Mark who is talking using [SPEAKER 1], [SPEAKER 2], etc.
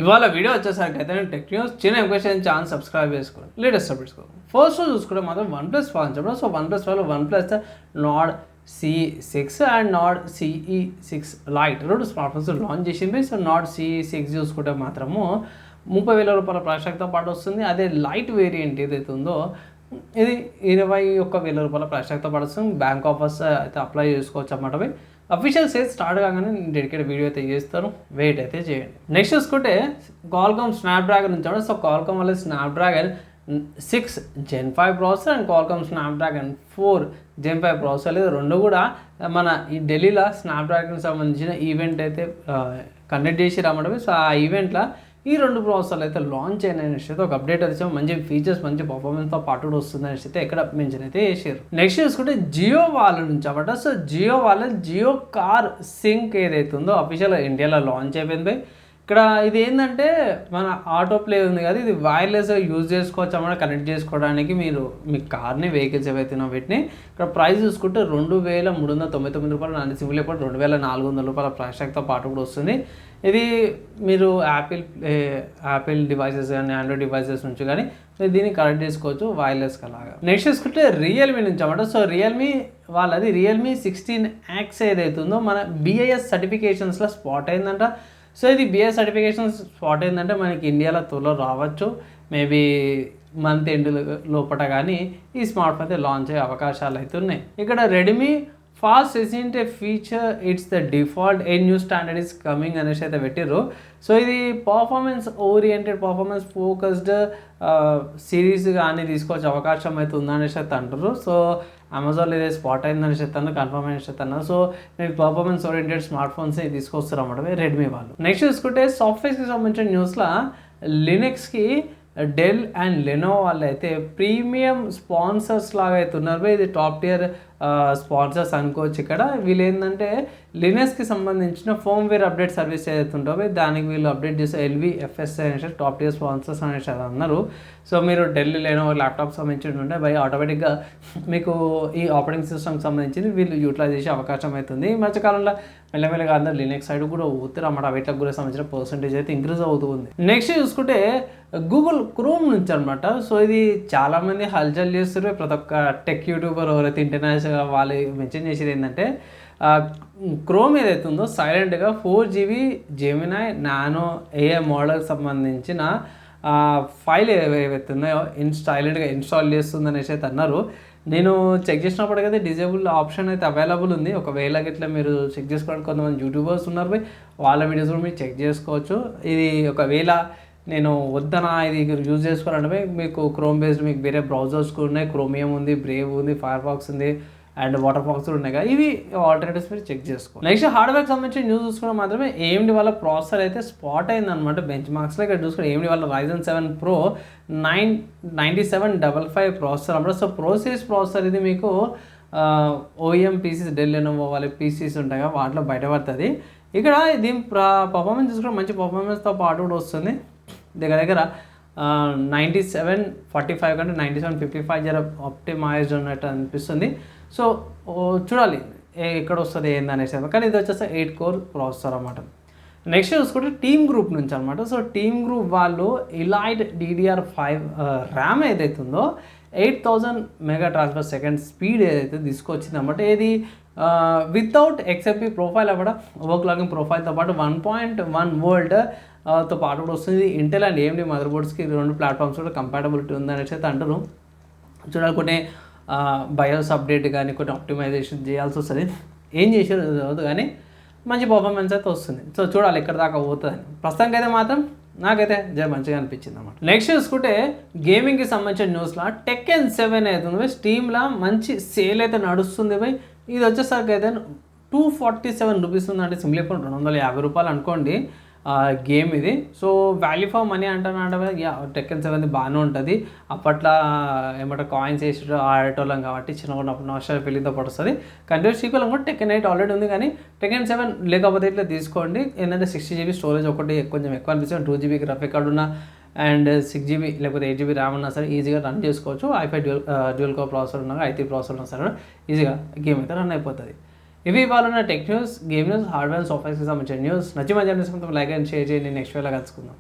[SPEAKER 1] ఇవాళ వీడియో వచ్చేసరికి అయితే టెక్ న్యూస్ చిన్న క్వశ్చన్ ఛానల్ సబ్స్క్రైబ్ చేసుకోండి, లేటెస్ట్ అప్డేట్స్ కోసం. ఫస్ట్ చూసుకుంటే మాత్రం వన్+1 చెప్పడం. సో వన్+1 Nord C6 and Nord CE6 lite రెండు స్మార్ట్ ఫోన్స్ లాంచ్ చేసింది. సో నాడ్ CE6 చూసుకుంటే మాత్రము 30,000 రూపాయల ప్రైస్తో పాటు వస్తుంది. అదే లైట్ వేరియంట్ ఏదైతే ఉందో ఇది 21,000 రూపాయల ప్రైస్తో పాటు వస్తుంది. బ్యాంక్ ఆఫర్స్ అయితే అప్లై చేసుకోవచ్చు అన్నమాట. అఫీషియల్ సేల్స్ స్టార్ట్ కాగానే నేను డెడికేటెడ్ వీడియో అయితే చేస్తాను, వెయిట్ అయితే చేయండి. నెక్స్ట్ చూసుకుంటే Qualcomm స్నాప్డ్రాగన్ నుంచి. సో Qualcomm వల్ల Snapdragon 6 Gen 5 processor and Qualcomm Snapdragon 4 Gen 5 processor లేదు, రెండు కూడా మన ఈ ఢిల్లీలో స్నాప్డ్రాగన్ సంబంధించిన ఈవెంట్ అయితే కండక్ట్ చేసి రమ్మడమే. సో ఆ ఈవెంట్లో ఈ రెండు ప్రాసెసర్లు అయితే లాంచ్ అయిన అయితే ఒక అప్డేట్ వచ్చాము. మంచి ఫీచర్స్ మంచి పర్ఫార్మెన్స్తో పాటు కూడా వస్తుంది అనేసి అయితే ఎక్కడ మెన్షన్ అయితే చేశారు. నెక్స్ట్ చూసుకుంటే జియో వాళ్ళ నుంచి అన్నమాట. సో జియో వాళ్ళ జియో కార్ సింక్ ఏదైతే ఉందో అఫీషియల్ ఇండియాలో లాంచ్ అయిపోయింది. ఇక్కడ ఇది ఏంటంటే మన ఆటో ప్లే ఉంది కదా, ఇది వైర్లెస్గా యూజ్ చేసుకోవచ్చు అన్నమాట. కనెక్ట్ చేసుకోవడానికి మీరు మీ కార్ని వెహికల్స్ ఏవైతే వీటిని ఇక్కడ ప్రైస్ చూసుకుంటే 2,399 రూపాయలు, నాన్ సింపుల్ అయిపోయి 2,400 రూపాయల ప్రైస్ ట్యాగ్తో పాటు కూడా వస్తుంది. ఇది మీరు యాపిల్ డివైసెస్ కానీ ఆండ్రాయిడ్ డివైసెస్ నుంచి కానీ దీన్ని కనెక్ట్ చేసుకోవచ్చు వైర్లెస్గా లాగా. నెక్స్ట్ చూసుకుంటే రియల్మీ నుంచి అన్నమాట. సో రియల్మీ వాళ్ళది రియల్మీ 16X ఏదైతే ఉందో మన BIS సర్టిఫికేషన్స్లో స్పాట్ అయిందంట. సో ఇది BIS సర్టిఫికేషన్స్ స్పాట్ అయిందంటే మనకి ఇండియాలో త్వరలో రావచ్చు, మేబీ మంత్ ఎండ్ లోపల కానీ ఈ స్మార్ట్ ఫోన్ అయితే లాంచ్ అయ్యే అవకాశాలు అయితే ఉన్నాయి. ఇక్కడ Redmi fast isn't a feature, it's the default, a new standard is coming అనేసి అయితే పెట్టిర్రు. సో ఇది performance oriented performance focused series కానీ తీసుకోవచ్చు అవకాశం అయితే ఉందనేసి అయితే అంటారు. సో అమెజాన్లో ఇదే స్పాట్ అయిందనేసి అయితే కన్ఫర్మ్ అనేసి అయితే అన్నారు. సో నేను పర్ఫార్మెన్స్ ఓరియంటెడ్ స్మార్ట్ ఫోన్స్ తీసుకొస్తారు అన్నమాట రెడ్మీ వాళ్ళు. నెక్స్ట్ చూసుకుంటే సాఫ్ట్వేర్స్కి సంబంధించిన న్యూస్లో లినక్స్కి డెల్ అండ్ లెనోవో వాళ్ళు అయితే ప్రీమియం స్పాన్సర్స్ లాగా అయితే ఉన్నారు. ఇది టాప్ టియర్ స్పాన్సర్స్ అనుకోవచ్చు. ఇక్కడ వీళ్ళు ఏంటంటే లినక్స్కి సంబంధించిన ఫోమ్వేర్ అప్డేట్ సర్వీస్ ఏదైతే ఉంటుందో దానికి వీళ్ళు అప్డేట్ చేసే LVFS అనేసి టాప్ టియర్ స్పాన్సర్స్ అనేసి అన్నారు. సో మీరు డెల్ లెనోవో ల్యాప్టాప్ సంబంధించి ఉంటే బై ఆటోమేటిక్గా మీకు ఈ ఆపరేటింగ్ సిస్టమ్కి సంబంధించింది వీళ్ళు యూటిలైజ్ చేసే అవకాశం అవుతుంది. ఈ మధ్యకాలంలో మెల్లమెల్లగా అందరూ లినక్స్ సైడ్ కూడా ఊతారు అన్నమాట. వీటికి కూడా సంబంధించిన పర్సంటేజ్ అయితే ఇంక్రీజ్ అవుతూ ఉంది. నెక్స్ట్ చూసుకుంటే గూగుల్ క్రోమ్ నుంచి అనమాట. సో ఇది చాలామంది హల్చల్ చేస్తారు. ప్రతి ఒక్క టెక్ యూట్యూబర్ ఎవరైతే ఇంటర్నేషనల్ వాళ్ళు మెన్షన్ చేసేది ఏంటంటే క్రోమ్ ఏదైతే ఉందో సైలెంట్గా 4GB జెమినై నానో AI మోడల్కి సంబంధించిన ఫైల్ ఏవైతే ఉన్నాయో సైలెంట్గా ఇన్స్టాల్ చేస్తుంది అనేసి అయితే అన్నారు. నేను చెక్ చేసినప్పటికైతే డిజేబుల్ ఆప్షన్ అయితే అవైలబుల్ ఉంది. ఒకవేళ ఇట్లా మీరు చెక్ చేసుకోవడానికి కొంతమంది యూట్యూబర్స్ ఉన్నారు, వాళ్ళ వీడియోస్ కూడా మీరు చెక్ చేసుకోవచ్చు. ఇది ఒకవేళ నేను వద్దనా ఇది యూజ్ చేసుకోవాలంటే మీకు క్రోమ్ బేస్డ్ మీకు వేరే బ్రౌజర్స్ కూడా ఉన్నాయి. క్రోమియం ఉంది, బ్రేవ్ ఉంది, ఫైర్ ఫాక్స్ ఉంది అండ్ వాటర్ ఫాక్స్ కూడా ఉన్నాయి కదా, ఇవి ఆల్టర్నేటివ్స్ మీరు చెక్ చేసుకో. నెక్స్ట్ హార్డ్వేర్కి సంబంధించి న్యూస్ చూసుకోవడం మాత్రమే AMD వాళ్ళ ప్రాసెసర్ అయితే స్పాట్ అయిందనమాట బెంచ్ మార్క్స్లో. ఇక్కడ చూసుకుంటే AMD వాళ్ళ Ryzen 7 Pro 9755 ప్రాసెసర్ అన్నమాట. సో ప్రో సిరీస్ ప్రాసెసర్ ఇది మీకు OEM PCs డెల్ లెనోవో వాళ్ళ PCs ఉంటాయి కదా వాటిలో బయటపడుతుంది. ఇక్కడ దీని పర్ఫార్మెన్స్ చూసుకుంటే మంచి పర్ఫార్మెన్స్తో పాటు కూడా వస్తుంది. దగ్గర 9745 కంటే 9755 జర ఆప్టిమైజ్డ్ ఉన్నట్టు అనిపిస్తుంది. సో చూడాలి ఎక్కడ వస్తుంది ఏందనేసి, కానీ ఇది వచ్చేసి 8 కోర్ ప్రాసెసర్ అన్నమాట. నెక్స్ట్ చూసుకుంటే టీమ్ గ్రూప్ నుంచి అనమాట. సో టీమ్ గ్రూప్ వాళ్ళు ఇలైట్ DDR5 ర్యామ్ ఏదైతే ఉందో 8000 మెగా ట్రాన్స్ఫర్ సెకండ్ స్పీడ్ ఏదైతే తీసుకొచ్చింది అనమాట. ఇది వితౌట్ XMP ప్రొఫైల్ అవ్వడం ఓవర్క్లాకింగ్ ప్రొఫైల్తో పాటు 1.1 వోల్ట్ తో పాటు కూడా వస్తుంది. ఇంటెల్ అండ్ AMD మదర్ బోర్డ్స్కి రెండు ప్లాట్ఫామ్స్ కూడా కంపాటబిలిటీ ఉందనేసి అయితే అంటారు. చూడాలి కొన్ని బయోస్ అప్డేట్ కానీ కొన్ని ఆప్టిమైజేషన్ చేయాల్సి వస్తుంది. ఏం చేసేది అవుతుంది కానీ మంచి పర్ఫార్మెన్స్ అయితే వస్తుంది. సో చూడాలి ఎక్కడ దాకా పోతుందని. ప్రస్తుతానికి అయితే మాత్రం నాకైతే మంచిగా అనిపించింది అన్నమాట. నెక్స్ట్ చూసుకుంటే గేమింగ్కి సంబంధించిన న్యూస్లో టెక్కన్ 7 అవుతుంది స్టీమ్లో మంచి సేల్ అయితే నడుస్తుంది బై. ఇది వచ్చేసరికి అయితే 247 రూపీస్ ఉందంటే సింపుల్ అయిపోయి 250 రూపాయలు అనుకోండి గేమ్ ఇది. సో వాల్యూ ఫర్ మనీ అంటానంటే టెక్కన్ 7 బాగానే ఉంటుంది. అప్పట్లో ఏమంటారు కాయిన్స్ వేసి ఆడేటోళ్ళం కాబట్టి చిన్నప్పుడు నాస్టాల్జియా ఫీలింగ్తో పాటు వస్తుంది. కంటిన్యూస్ సీక్వెల్ కూడా టెక్కన్ 8 ఆల్రెడీ ఉంది, కానీ టెక్కన్ 7 లేకపోతే ఇట్లా తీసుకోండి. ఏంటంటే 60GB స్టోరేజ్ ఒకటి కొంచెం ఎక్కువ అనిపిస్తుంది. 2GB గ్రాఫిక్ కార్డు ఉన్న అండ్ 6GB లేకపోతే 8GB ర్యామ్ ఉన్నా సరే ఈజీగా రన్ చేసుకోవచ్చు. i5 డ్యూయల్ కోర్ ప్రాసెసర్ ఉన్నా i3 ప్రాసెసర్ ఉన్నా సరే ఈజీగా గేమ్ అయితే రన్ అయిపోతుంది. ఇవి ఇవాళ tech news, game news, hardware, సాఫ్ట్వేర్కి సంబంధించిన న్యూస్. నచ్చి మంచి న్యూస్ లైక్ అండ్ షేర్ చేయండి. నెక్స్ట్ వేళ కలుసుకుందాం.